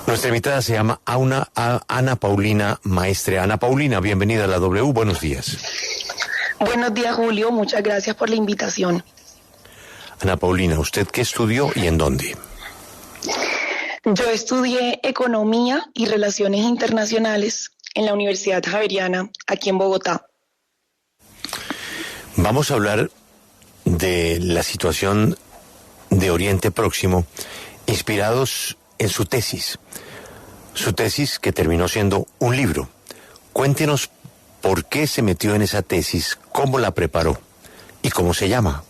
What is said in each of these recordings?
Nuestra invitada se llama Ana Paulina Maestre. Ana Paulina, bienvenida a la W, buenos días. Buenos días, Julio, muchas gracias por la invitación. Ana Paulina, ¿usted qué estudió y en dónde? Yo estudié Economía y Relaciones Internacionales en la Universidad Javeriana, aquí en Bogotá. Vamos a hablar de la situación de Oriente Próximo, inspirados en su tesis que terminó siendo un libro. Cuéntenos por qué se metió en esa tesis, cómo la preparó y cómo se llama.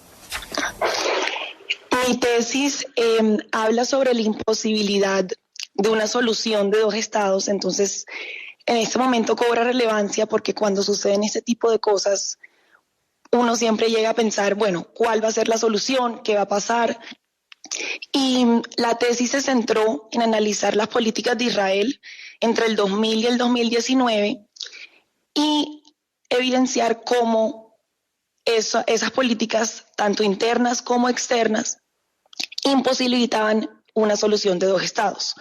Mi tesis habla sobre la imposibilidad de una solución de dos estados. Entonces, en este momento cobra relevancia porque cuando suceden este tipo de cosas, uno siempre llega a pensar, bueno, ¿cuál va a ser la solución? ¿Qué va a pasar? Y la tesis se centró en analizar las políticas de Israel entre el 2000 y el 2019 y evidenciar cómo esas políticas, tanto internas como externas, imposibilitaban una solución de dos estados.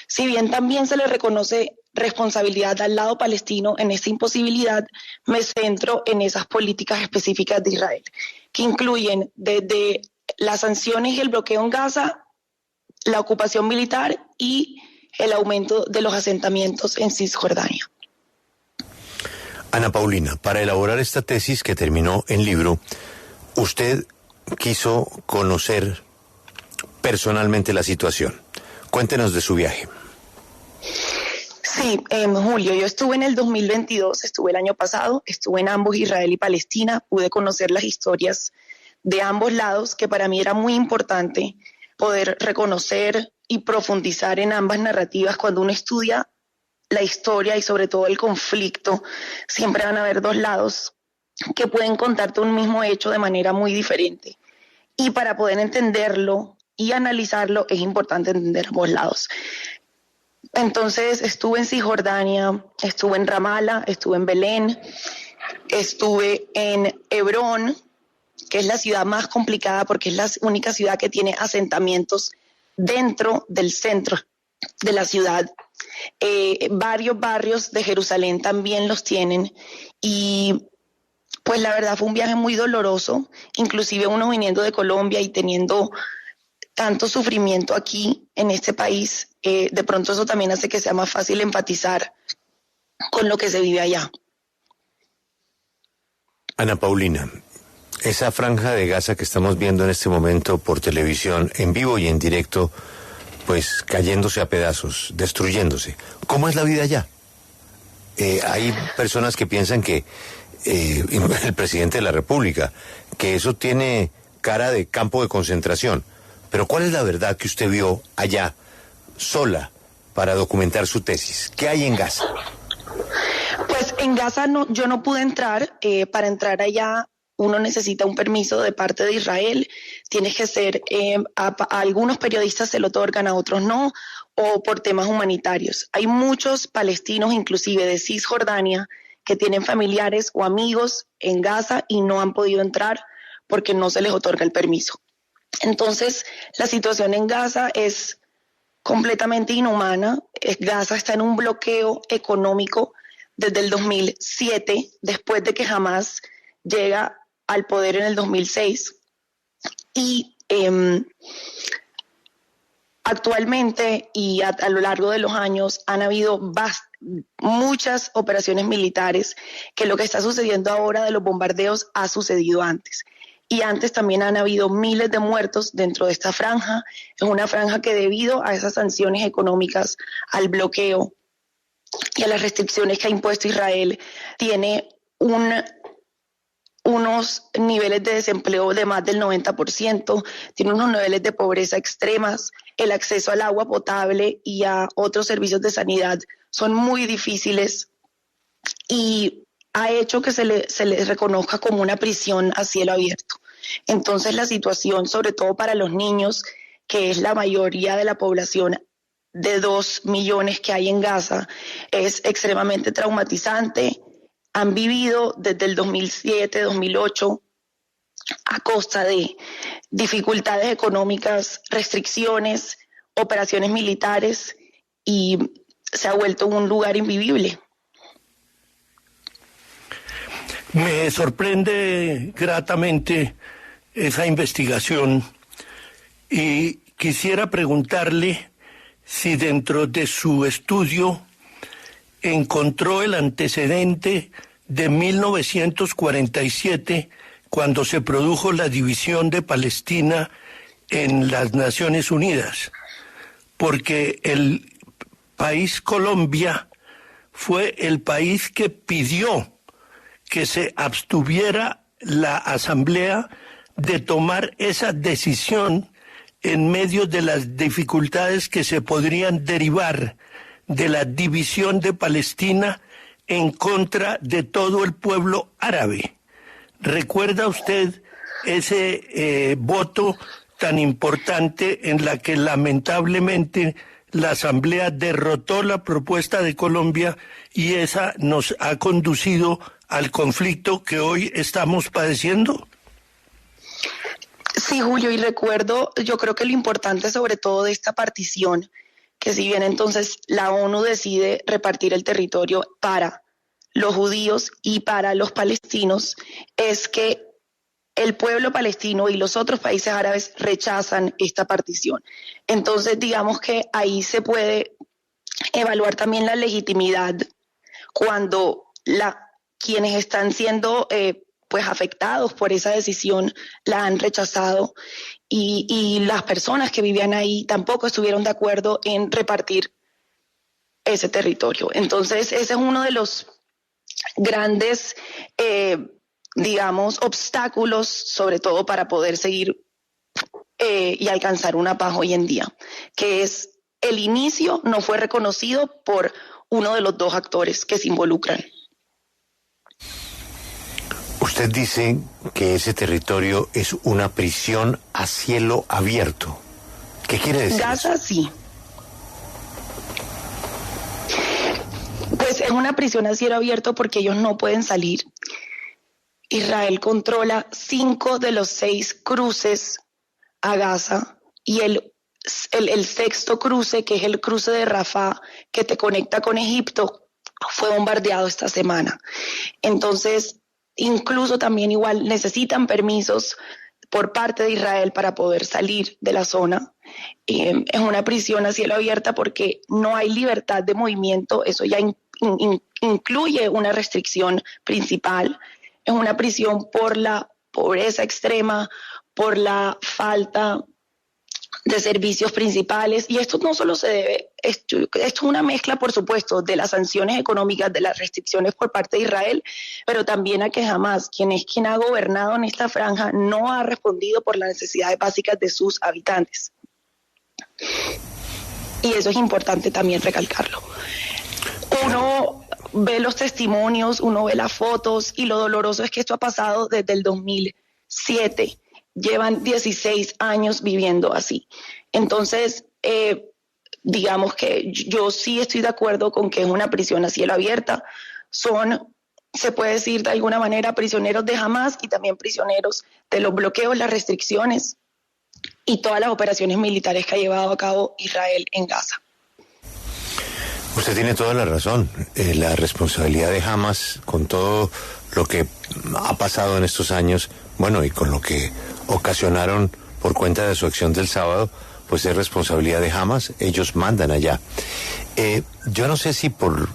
Si bien también se le reconoce responsabilidad al lado palestino en esa imposibilidad, me centro en esas políticas específicas de Israel, que incluyen desde las sanciones y el bloqueo en Gaza, la ocupación militar y el aumento de los asentamientos en Cisjordania. Ana Paulina, para elaborar esta tesis que terminó en libro, usted quiso conocer personalmente la situación. Cuéntenos de su viaje. Sí, Julio, yo estuve en el 2022, estuve el año pasado, estuve en ambos, Israel y Palestina, pude conocer las historias de ambos lados, que para mí era muy importante poder reconocer y profundizar en ambas narrativas. Cuando uno estudia la historia y sobre todo el conflicto, siempre van a haber dos lados que pueden contarte un mismo hecho de manera muy diferente. Y para poder entenderlo y analizarlo es importante entender ambos lados. Entonces estuve en Cisjordania, estuve en Ramala, estuve en Belén, estuve en Hebrón, que es la ciudad más complicada porque es la única ciudad que tiene asentamientos dentro del centro de la ciudad. Varios barrios de Jerusalén también los tienen y pues la verdad fue un viaje muy doloroso, inclusive uno viniendo de Colombia y teniendo tanto sufrimiento aquí en este país, de pronto eso también hace que sea más fácil empatizar con lo que se vive allá. Ana Paulina, esa franja de Gaza que estamos viendo en este momento por televisión, en vivo y en directo, pues cayéndose a pedazos, destruyéndose. ¿Cómo es la vida allá? Hay personas que piensan que el presidente de la República, que eso tiene cara de campo de concentración. Pero ¿cuál es la verdad que usted vio allá, sola, para documentar su tesis? ¿Qué hay en Gaza? Pues en Gaza yo no pude entrar. Para entrar allá uno necesita un permiso de parte de Israel. Tienes que ser, a algunos periodistas se lo otorgan, a otros no, o por temas humanitarios. Hay muchos palestinos, inclusive de Cisjordania, que tienen familiares o amigos en Gaza y no han podido entrar porque no se les otorga el permiso. Entonces, la situación en Gaza es completamente inhumana. Gaza está en un bloqueo económico desde el 2007, después de que Hamás llega al poder en el 2006. Y actualmente y a lo largo de los años han habido muchas operaciones militares, que lo que está sucediendo ahora de los bombardeos ha sucedido antes. Y antes también han habido miles de muertos dentro de esta franja. Es una franja que debido a esas sanciones económicas, al bloqueo y a las restricciones que ha impuesto Israel, tiene unos niveles de desempleo de más del 90%, tiene unos niveles de pobreza extremas, el acceso al agua potable y a otros servicios de sanidad son muy difíciles y ha hecho que se le reconozca como una prisión a cielo abierto. Entonces la situación, sobre todo para los niños, que es la mayoría de la población de 2 millones que hay en Gaza, es extremadamente traumatizante. Han vivido desde el 2007, 2008, a costa de dificultades económicas, restricciones, operaciones militares y se ha vuelto un lugar invivible. Me sorprende gratamente esa investigación y quisiera preguntarle si dentro de su estudio encontró el antecedente de 1947, cuando se produjo la división de Palestina en las Naciones Unidas, porque el país Colombia fue el país que pidió que se abstuviera la Asamblea de tomar esa decisión en medio de las dificultades que se podrían derivar de la división de Palestina en contra de todo el pueblo árabe. ¿Recuerda usted ese voto tan importante en la que lamentablemente la Asamblea derrotó la propuesta de Colombia y esa nos ha conducido al conflicto que hoy estamos padeciendo? Sí, Julio, y recuerdo, yo creo que lo importante sobre todo de esta partición, que si bien entonces la ONU decide repartir el territorio para los judíos y para los palestinos, es que el pueblo palestino y los otros países árabes rechazan esta partición. Entonces, digamos que ahí se puede evaluar también la legitimidad cuando quienes están siendo pues afectados por esa decisión la han rechazado y las personas que vivían ahí tampoco estuvieron de acuerdo en repartir ese territorio. Entonces, ese es uno de los grandes, digamos, obstáculos, sobre todo para poder seguir y alcanzar una paz hoy en día, que es el inicio no fue reconocido por uno de los dos actores que se involucran. Usted dice que ese territorio es una prisión a cielo abierto. ¿Qué quiere decir Gaza, eso? Sí. Pues es una prisión a cielo abierto porque ellos no pueden salir. Israel controla 5 de los 6 cruces a Gaza y el sexto cruce, que es el cruce de Rafah, que te conecta con Egipto, fue bombardeado esta semana. Entonces, incluso también igual necesitan permisos por parte de Israel para poder salir de la zona. Es una prisión a cielo abierta porque no hay libertad de movimiento, eso ya incluye una restricción principal. Es una prisión por la pobreza extrema, por la falta de servicios principales, y esto no solo se debe, esto es una mezcla, por supuesto, de las sanciones económicas, de las restricciones por parte de Israel, pero también a que Hamás, quien ha gobernado en esta franja, no ha respondido por las necesidades básicas de sus habitantes. Y eso es importante también recalcarlo. Uno ve los testimonios, uno ve las fotos, y lo doloroso es que esto ha pasado desde el 2007. Llevan 16 años viviendo así. Entonces, digamos que yo sí estoy de acuerdo con que es una prisión a cielo abierta. Son, se puede decir de alguna manera, prisioneros de Hamás y también prisioneros de los bloqueos, las restricciones y todas las operaciones militares que ha llevado a cabo Israel en Gaza. Usted tiene toda la razón. La responsabilidad de Hamás con todo lo que ha pasado en estos años, bueno, y con lo que ocasionaron por cuenta de su acción del sábado, pues es responsabilidad de Hamás. Ellos mandan allá. Yo no sé si por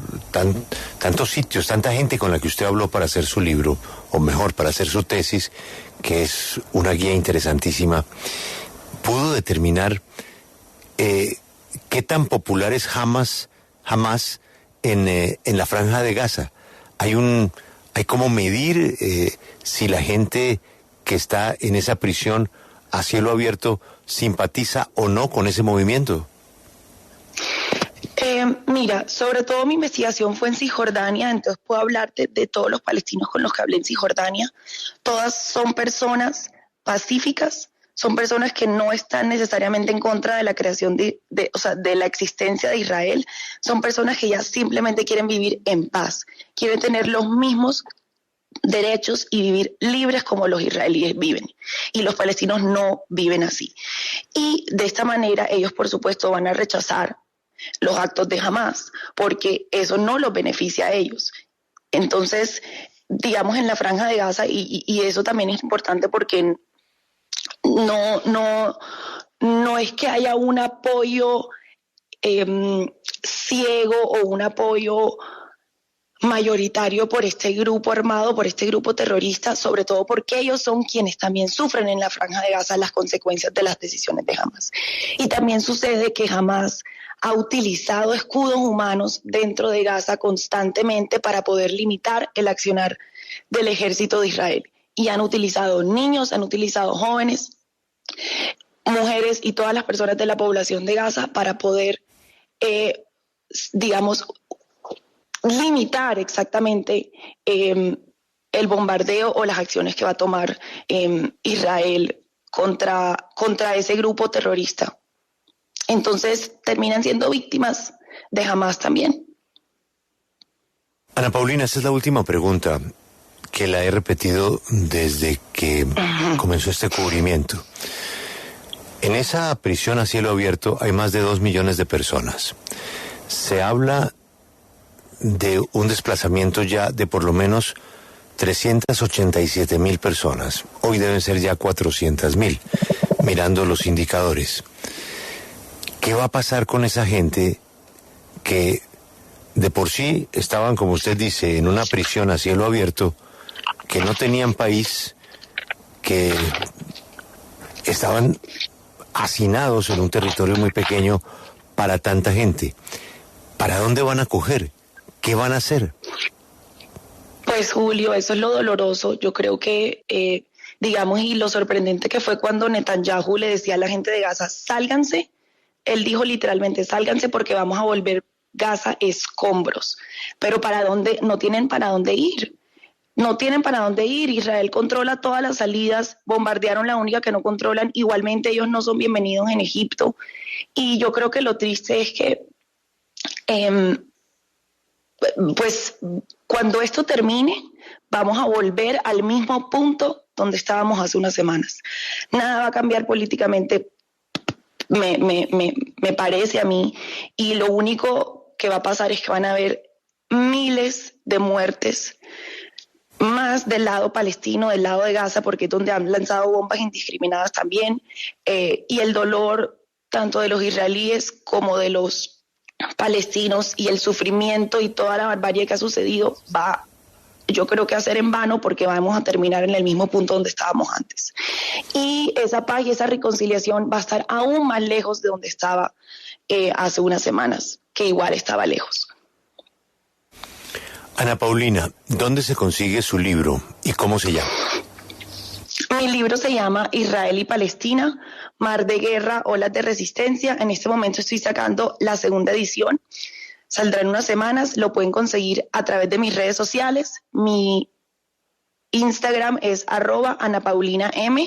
tantos sitios, tanta gente con la que usted habló para hacer su libro, o mejor, para hacer su tesis, que es una guía interesantísima, pudo determinar qué tan popular es Hamás en la Franja de Gaza. Hay cómo medir si la gente que está en esa prisión a cielo abierto simpatiza o no con ese movimiento. Mira, sobre todo mi investigación fue en Cisjordania, entonces puedo hablarte de todos los palestinos con los que hablé en Cisjordania. Todas son personas pacíficas, son personas que no están necesariamente en contra de la creación de la existencia de Israel. Son personas que ya simplemente quieren vivir en paz, quieren tener los mismos derechos y vivir libres como los israelíes viven. Y los palestinos no viven así. Y de esta manera ellos, por supuesto, van a rechazar los actos de Hamás, porque eso no los beneficia a ellos. Entonces, digamos, en la Franja de Gaza, y eso también es importante porque no es que haya un apoyo ciego o un apoyo mayoritario por este grupo armado, por este grupo terrorista, sobre todo porque ellos son quienes también sufren en la Franja de Gaza las consecuencias de las decisiones de Hamás. Y también sucede que Hamás ha utilizado escudos humanos dentro de Gaza constantemente para poder limitar el accionar del ejército de Israel. Y han utilizado niños, han utilizado jóvenes, mujeres y todas las personas de la población de Gaza para poder, digamos, limitar exactamente el bombardeo o las acciones que va a tomar Israel contra ese grupo terrorista. Entonces terminan siendo víctimas de Hamás también. Ana Paulina, esa es la última pregunta que la he repetido desde que comenzó este cubrimiento. En esa prisión a cielo abierto hay más de 2 millones de personas. Se habla de un desplazamiento ya de por lo menos 387,000 personas. Hoy deben ser ya 400,000, mirando los indicadores. ¿Qué va a pasar con esa gente que de por sí estaban, como usted dice, en una prisión a cielo abierto, que no tenían país, que estaban hacinados en un territorio muy pequeño para tanta gente? ¿Para dónde van a coger? ¿Qué van a hacer? Pues Julio, eso es lo doloroso. Yo creo que, digamos, y lo sorprendente que fue cuando Netanyahu le decía a la gente de Gaza, sálganse. Él dijo literalmente, sálganse porque vamos a volver Gaza escombros. Pero ¿para dónde? No tienen para dónde ir. No tienen para dónde ir. Israel controla todas las salidas, bombardearon la única que no controlan. Igualmente ellos no son bienvenidos en Egipto. Y yo creo que lo triste es que pues cuando esto termine, vamos a volver al mismo punto donde estábamos hace unas semanas. Nada va a cambiar políticamente, me parece a mí, y lo único que va a pasar es que van a haber miles de muertes, más del lado palestino, del lado de Gaza, porque es donde han lanzado bombas indiscriminadas también, y el dolor tanto de los israelíes como de los palestinos y el sufrimiento y toda la barbarie que ha sucedido va, yo creo que a ser en vano, porque vamos a terminar en el mismo punto donde estábamos antes. Y esa paz y esa reconciliación va a estar aún más lejos de donde estaba hace unas semanas, que igual estaba lejos. Ana Paulina, ¿dónde se consigue su libro y cómo se llama? Mi libro se llama Israel y Palestina, Mar de Guerra, Olas de Resistencia. En este momento estoy sacando la segunda edición. Saldrá en unas semanas. Lo pueden conseguir a través de mis redes sociales. Mi Instagram es @AnaPaulinaM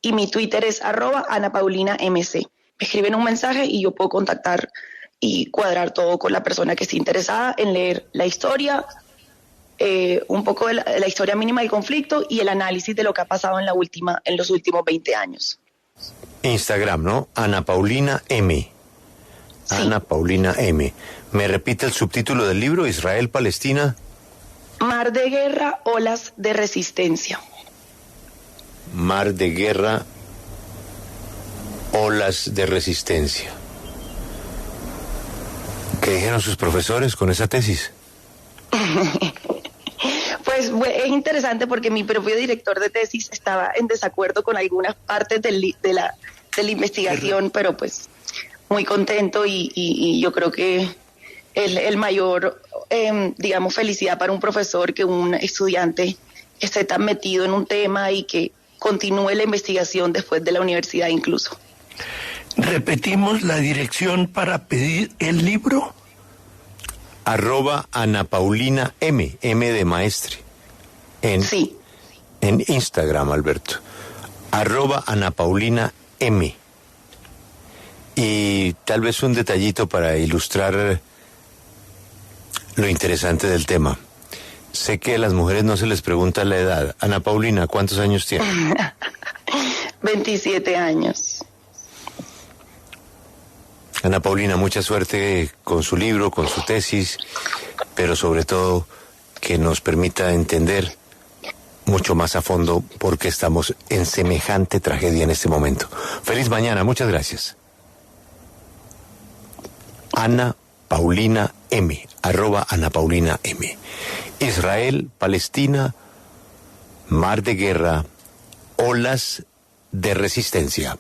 y mi Twitter es @AnaPaulinaMC. Me escriben un mensaje y yo puedo contactar y cuadrar todo con la persona que esté interesada en leer la historia, un poco de la historia mínima del conflicto y el análisis de lo que ha pasado en los últimos 20 años. Instagram, ¿no? Ana Paulina M. Sí. Ana Paulina M. ¿Me repite el subtítulo del libro? Israel, Palestina. Mar de Guerra, Olas de Resistencia. Mar de Guerra, Olas de Resistencia. ¿Qué dijeron sus profesores con esa tesis? Pues es interesante porque mi propio director de tesis estaba en desacuerdo con algunas partes de la investigación, pero pues muy contento y yo creo que el mayor, digamos, felicidad para un profesor que un estudiante esté tan metido en un tema y que continúe la investigación después de la universidad incluso. Repetimos la dirección para pedir el libro. @Ana Paulina M de maestre. Sí. En Instagram, Alberto. @Ana Paulina M. Y tal vez un detallito para ilustrar lo interesante del tema. Sé que a las mujeres no se les pregunta la edad. Ana Paulina, ¿cuántos años tiene? 27 años. Ana Paulina, mucha suerte con su libro, con su tesis, pero sobre todo que nos permita entender mucho más a fondo por qué estamos en semejante tragedia en este momento. Feliz mañana, muchas gracias. Ana Paulina M, @AnaPaulinaM. Israel, Palestina, mar de guerra, olas de resistencia.